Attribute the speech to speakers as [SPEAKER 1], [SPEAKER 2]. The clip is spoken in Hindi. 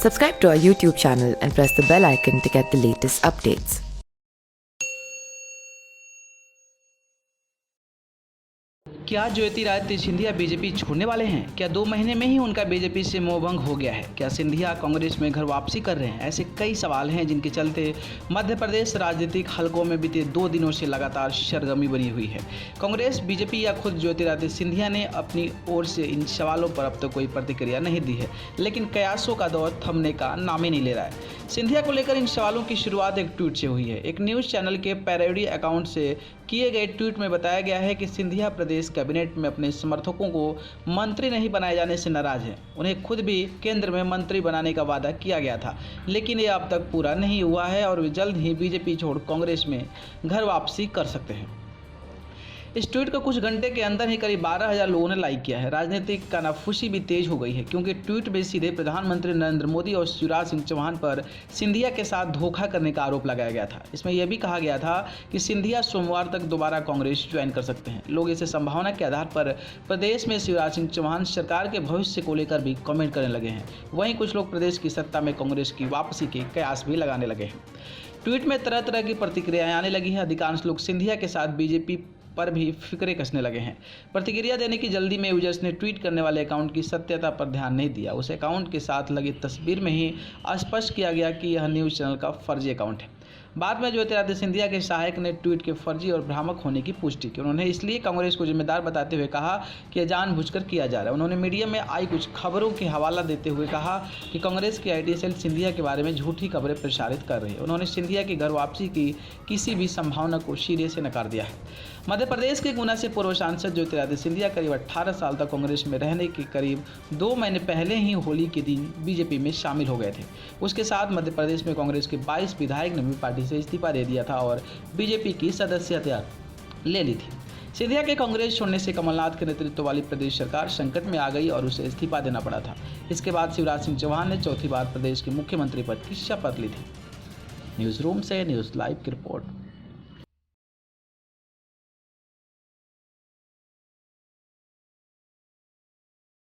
[SPEAKER 1] Subscribe to our YouTube channel and press the bell icon to get the latest updates.
[SPEAKER 2] क्या ज्योतिरादित्य सिंधिया बीजेपी छोड़ने वाले हैं? क्या 2 महीने में ही उनका बीजेपी से मोहभंग हो गया है? क्या सिंधिया कांग्रेस में घर वापसी कर रहे हैं? ऐसे कई सवाल हैं जिनके चलते मध्य प्रदेश राजनीतिक हलकों में बीते 2 दिनों से लगातार सरगर्मी बनी हुई है। कांग्रेस, बीजेपी या खुद ज्योतिरादित्य सिंधिया ने अपनी ओर से इन सवालों पर अब तक कोई प्रतिक्रिया नहीं दी है, लेकिन कयासों का दौर थमने का नाम ही नहीं ले रहा है। सिंधिया को लेकर इन सवालों की शुरुआत एक ट्वीट से हुई है। एक न्यूज़ चैनल के पैरोडी अकाउंट से किए गए ट्वीट में बताया गया है कि सिंधिया प्रदेश कैबिनेट में अपने समर्थकों को मंत्री नहीं बनाए जाने से नाराज हैं। उन्हें खुद भी केंद्र में मंत्री बनाने का वादा किया गया था, लेकिन ये अब तक पूरा नहीं हुआ है और वे जल्द ही बीजेपी छोड़ कांग्रेस में घर वापसी कर सकते हैं। इस ट्वीट को कुछ घंटे के अंदर ही करीब 12,000 लोगों ने लाइक किया है। राजनीतिक कानाफूसी भी तेज हो गई है, क्योंकि ट्वीट में सीधे प्रधानमंत्री नरेंद्र मोदी और शिवराज सिंह चौहान पर सिंधिया के साथ धोखा करने का आरोप लगाया गया था। इसमें यह भी कहा गया था कि सिंधिया सोमवार तक दोबारा कांग्रेस ज्वाइन कर सकते हैं। लोग इसे संभावना के आधार पर प्रदेश में शिवराज सिंह चौहान सरकार के भविष्य को लेकर भी कमेंट करने लगे हैं। वहीं कुछ लोग प्रदेश की सत्ता में कांग्रेस की वापसी के कयास भी लगाने लगे हैं। ट्वीट में तरह तरह की प्रतिक्रियाएं आने लगी हैं। अधिकांश लोग सिंधिया के साथ बीजेपी पर भी फिक्रे कसने लगे हैं। प्रतिक्रिया देने की जल्दी में यूजर्स ने ट्वीट करने वाले अकाउंट की सत्यता पर ध्यान नहीं दिया। उस अकाउंट के साथ लगी तस्वीर में ही स्पष्ट किया गया कि यह न्यूज़ चैनल का फर्जी अकाउंट है। बाद में ज्योतिरादित्य सिंधिया के सहायक ने ट्वीट के फर्जी और भ्रामक होने की पुष्टि की। उन्होंने इसलिए कांग्रेस को जिम्मेदार बताते हुए कहा कि यह जानबूझकर किया जा रहा है। उन्होंने मीडिया में आई कुछ खबरों के हवाला देते हुए कहा कि कांग्रेस की आईटी सेल सिंधिया के बारे में झूठी खबरें प्रसारित कर रही है। उन्होंने सिंधिया की घर वापसी की किसी भी संभावना को सिरे से नकार दिया है। मध्य प्रदेश के गुना से पूर्व सांसद ज्योतिरादित्य सिंधिया करीब 18 साल तक कांग्रेस में रहने के करीब 2 महीने पहले ही होली के दिन बीजेपी में शामिल हो गए थे। उसके साथ मध्य प्रदेश में कांग्रेस के 22 विधायक ने भी पार्टी से इस्तीफा दे दिया था और बीजेपी की सदस्यता ले ली थी। सिंधिया के कांग्रेस छोड़ने से कमलनाथ के नेतृत्व वाली प्रदेश सरकार संकट में आ गई और उसे इस्तीफा देना पड़ा था। इसके बाद शिवराज सिंह चौहान ने चौथी बार प्रदेश के मुख्यमंत्री पद की शपथ ली थी। न्यूज़ रूम से न्यूज़ लाइव की रिपोर्ट।